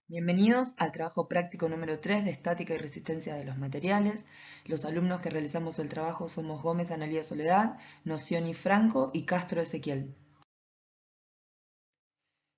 Bienvenidos al trabajo práctico número 3 de estática y resistencia de los materiales. Los alumnos que realizamos el trabajo somos Gómez Analía Soledad, Nocioni Franco y Castro Ezequiel.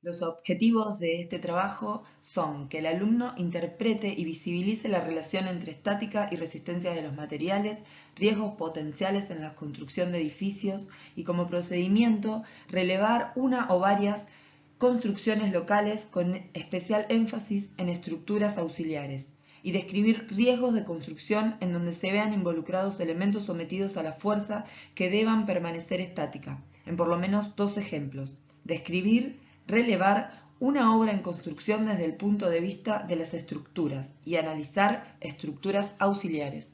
Los objetivos de este trabajo son que el alumno interprete y visibilice la relación entre estática y resistencia de los materiales, riesgos potenciales en la construcción de edificios y como procedimiento relevar una o varias construcciones locales con especial énfasis en estructuras auxiliares y describir riesgos de construcción en donde se vean involucrados elementos sometidos a la fuerza que deban permanecer estática, en por lo menos dos ejemplos. Describir, relevar una obra en construcción desde el punto de vista de las estructuras y analizar estructuras auxiliares.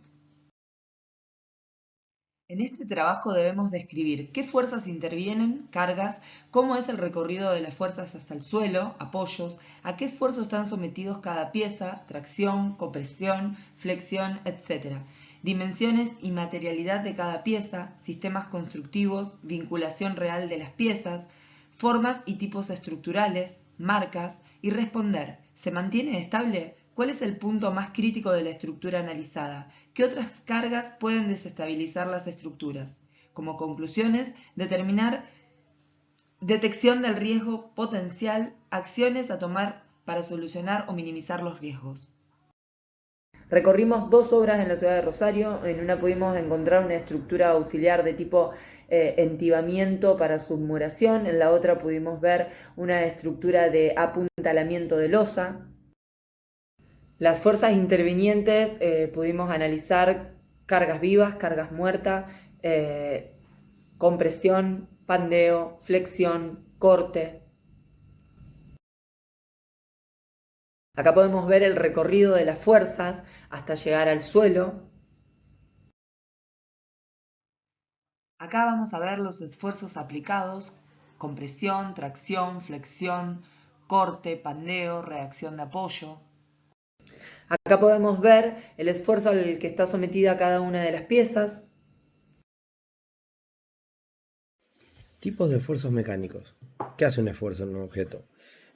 En este trabajo debemos describir qué fuerzas intervienen, cargas, cómo es el recorrido de las fuerzas hasta el suelo, apoyos, a qué esfuerzo están sometidos cada pieza, tracción, compresión, flexión, etc. Dimensiones y materialidad de cada pieza, sistemas constructivos, vinculación real de las piezas, formas y tipos estructurales, marcas y responder. ¿Se mantiene estable? ¿Cuál es el punto más crítico de la estructura analizada? ¿Qué otras cargas pueden desestabilizar las estructuras? Como conclusiones, determinar detección del riesgo potencial, acciones a tomar para solucionar o minimizar los riesgos. Recorrimos dos obras en la ciudad de Rosario. En una pudimos encontrar una estructura auxiliar de tipo entibamiento para submuración. En la otra pudimos ver una estructura de apuntalamiento de losa. Las fuerzas intervinientes pudimos analizar cargas vivas, cargas muertas, compresión, pandeo, flexión, corte. Acá podemos ver el recorrido de las fuerzas hasta llegar al suelo. Acá vamos a ver los esfuerzos aplicados: compresión, tracción, flexión, corte, pandeo, reacción de apoyo. Acá podemos ver el esfuerzo al que está sometida cada una de las piezas. Tipos de esfuerzos mecánicos. ¿Qué hace un esfuerzo en un objeto?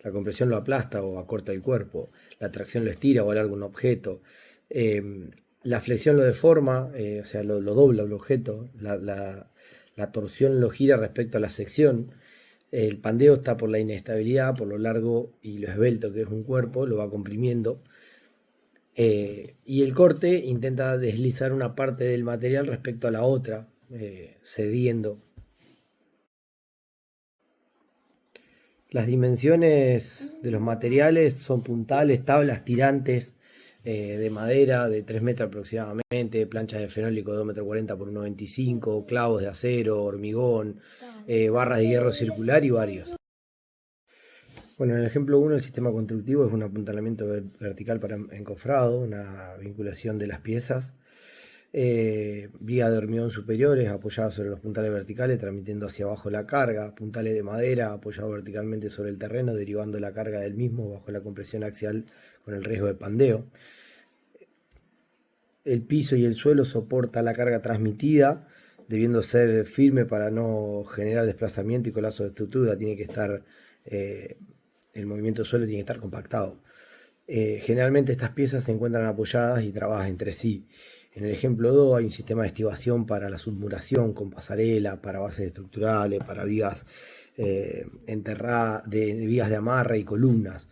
La compresión lo aplasta o acorta el cuerpo, la tracción lo estira o alarga un objeto, la flexión lo deforma, o sea, lo dobla el objeto, la torsión lo gira respecto a la sección, el pandeo está por la inestabilidad, por lo largo y lo esbelto que es un cuerpo, lo va comprimiendo, y el corte intenta deslizar una parte del material respecto a la otra, cediendo. Las dimensiones de los materiales son puntales, tablas, tirantes de madera de 3 metros aproximadamente, planchas de fenólico de 2,40 m por 1,25 m, clavos de acero, hormigón, barras de hierro circular y varios. Bueno, en el ejemplo 1 el sistema constructivo es un apuntalamiento vertical para encofrado, una vinculación de las piezas. Viga de hormigón superiores apoyadas sobre los puntales verticales, transmitiendo hacia abajo la carga, puntales de madera apoyados verticalmente sobre el terreno, derivando la carga del mismo bajo la compresión axial con el riesgo de pandeo. El piso y el suelo soporta la carga transmitida, debiendo ser firme para no generar desplazamiento y colapso de estructura. Tiene que estar, el movimiento del suelo tiene que estar compactado. Generalmente estas piezas se encuentran apoyadas y trabadas entre sí. En el ejemplo 2 hay un sistema de estivación para la submuración con pasarela, para bases estructurales, para vigas enterradas, de vigas de amarre y columnas.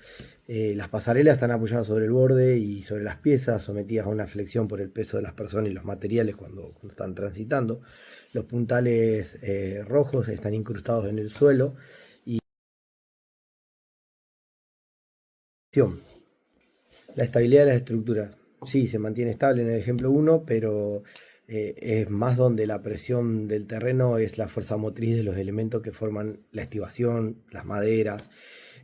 Las pasarelas están apoyadas sobre el borde y sobre las piezas, sometidas a una flexión por el peso de las personas y los materiales cuando están transitando. Los puntales rojos están incrustados en el suelo y la estabilidad de las estructuras. Sí, se mantiene estable en el ejemplo 1, pero es más donde la presión del terreno es la fuerza motriz de los elementos que forman la estivación, las maderas,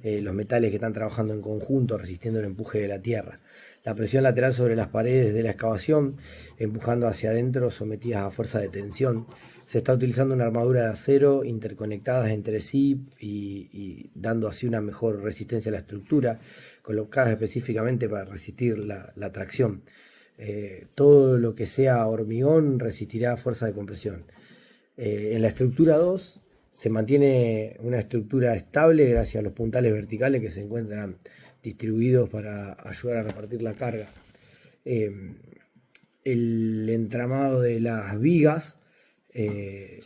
los metales que están trabajando en conjunto resistiendo el empuje de la tierra. La presión lateral sobre las paredes de la excavación, empujando hacia adentro, sometidas a fuerza de tensión. Se está utilizando una armadura de acero interconectadas entre sí y dando así una mejor resistencia a la estructura, colocadas específicamente para resistir la tracción. Todo lo que sea hormigón resistirá fuerza de compresión. En la estructura 2 Se mantiene una estructura estable gracias a los puntales verticales que se encuentran distribuidos para ayudar a repartir la carga. El entramado de las vigas de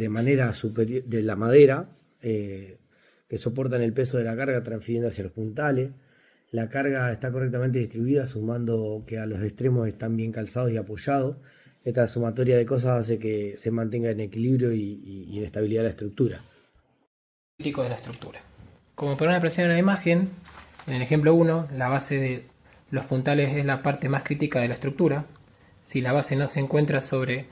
manera superior de la madera que soportan el peso de la carga transfiriendo hacia los puntales. La carga está correctamente distribuida, sumando que a los extremos están bien calzados y apoyados. Esta sumatoria de cosas hace que se mantenga en equilibrio y en estabilidad la estructura. Crítico de la estructura. Como podrán apreciar en la imagen, en el ejemplo 1, la base de los puntales es la parte más crítica de la estructura. Si la base no se encuentra sobre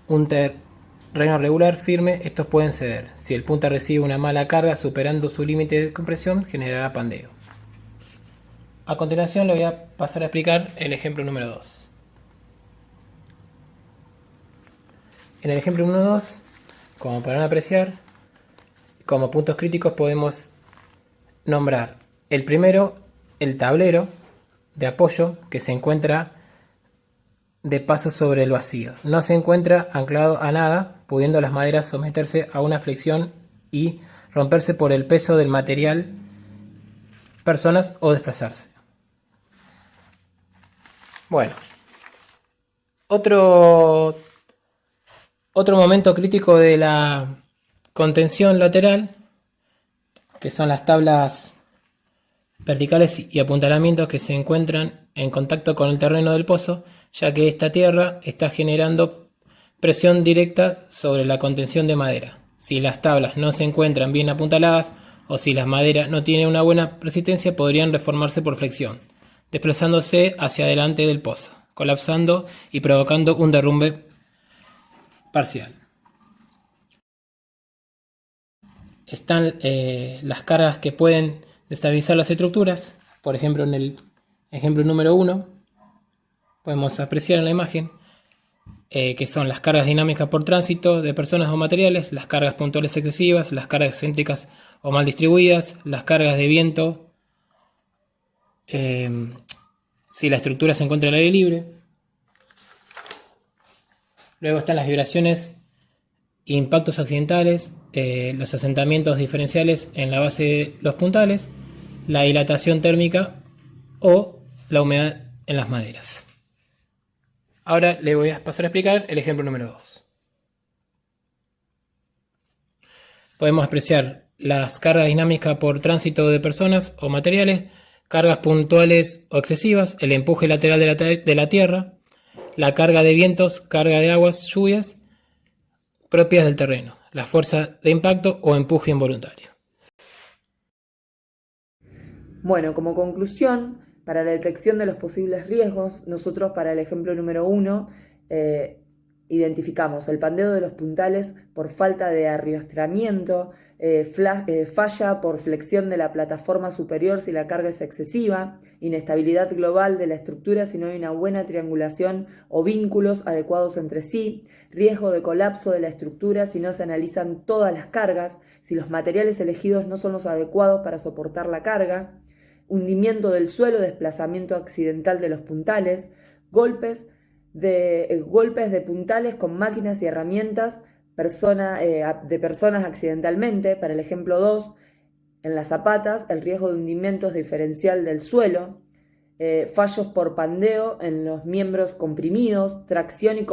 un terreno regular firme, estos pueden ceder. Si el punta recibe una mala carga superando su límite de compresión, generará pandeo. A continuación le voy a pasar a explicar el ejemplo número 2. En el ejemplo número 2, como podrán apreciar, como puntos críticos podemos nombrar el primero, el tablero de apoyo que se encuentra de paso sobre el vacío. No se encuentra anclado a nada, pudiendo las maderas someterse a una flexión y romperse por el peso del material, personas o desplazarse. Bueno, otro momento crítico de la contención lateral, que son las tablas verticales y apuntalamientos que se encuentran en contacto con el terreno del pozo, ya que esta tierra está generando presión directa sobre la contención de madera. Si las tablas no se encuentran bien apuntaladas o si las maderas no tienen una buena resistencia, podrían reformarse por flexión, desplazándose hacia adelante del pozo, colapsando y provocando un derrumbe parcial. Están las cargas que pueden destabilizar las estructuras. Por ejemplo, en el ejemplo número 1 podemos apreciar en la imagen que son las cargas dinámicas por tránsito de personas o materiales, las cargas puntuales excesivas, las cargas excéntricas o mal distribuidas, las cargas de viento, si la estructura se encuentra al aire libre. Luego están las vibraciones e impactos accidentales, los asentamientos diferenciales en la base de los puntales, la dilatación térmica o la humedad en las maderas. Ahora le voy a pasar a explicar el ejemplo número 2. Podemos apreciar las cargas dinámicas por tránsito de personas o materiales, cargas puntuales o excesivas, el empuje lateral de la tierra, la carga de vientos, carga de aguas, lluvias propias del terreno, la fuerza de impacto o empuje involuntario. Bueno, como conclusión, para la detección de los posibles riesgos, nosotros para el ejemplo número 1 identificamos el pandeo de los puntales por falta de arriostramiento, falla por flexión de la plataforma superior si la carga es excesiva, inestabilidad global de la estructura si no hay una buena triangulación o vínculos adecuados entre sí, riesgo de colapso de la estructura si no se analizan todas las cargas, si los materiales elegidos no son los adecuados para soportar la carga, hundimiento del suelo, desplazamiento accidental de los puntales, golpes de puntales con máquinas y herramientas de personas accidentalmente. Para el ejemplo 2, en las zapatas, el riesgo de hundimientos diferencial del suelo, fallos por pandeo en los miembros comprimidos, tracción y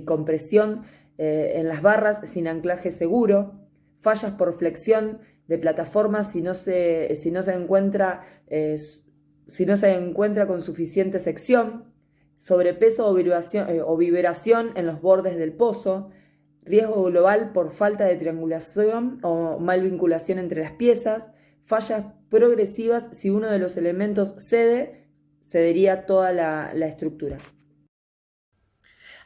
compresión en las barras sin anclaje seguro, fallas por flexión de plataformas si no se encuentra con suficiente sección, sobrepeso o vibración en los bordes del pozo, riesgo global por falta de triangulación o mal vinculación entre las piezas, fallas progresivas si uno de los elementos cedería toda la estructura.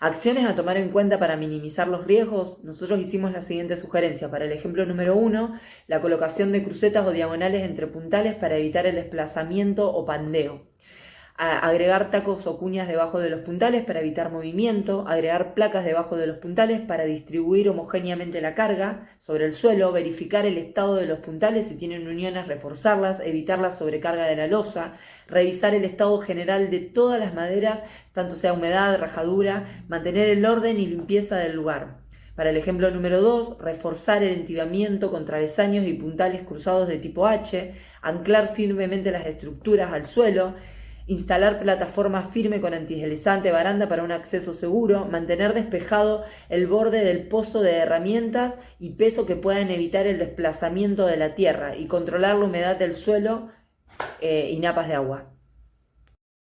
Acciones a tomar en cuenta para minimizar los riesgos. Nosotros hicimos la siguiente sugerencia. Para el ejemplo número 1, la colocación de crucetas o diagonales entre puntales para evitar el desplazamiento o pandeo. Agregar tacos o cuñas debajo de los puntales para evitar movimiento, agregar placas debajo de los puntales para distribuir homogéneamente la carga sobre el suelo, verificar el estado de los puntales, si tienen uniones, reforzarlas, evitar la sobrecarga de la losa, revisar el estado general de todas las maderas, tanto sea humedad, rajadura, mantener el orden y limpieza del lugar. Para el ejemplo número 2, reforzar el entibiamiento con travesaños y puntales cruzados de tipo H, anclar firmemente las estructuras al suelo, instalar plataforma firme con antideslizante baranda para un acceso seguro, mantener despejado el borde del pozo de herramientas y peso que puedan evitar el desplazamiento de la tierra y controlar la humedad del suelo y napas de agua.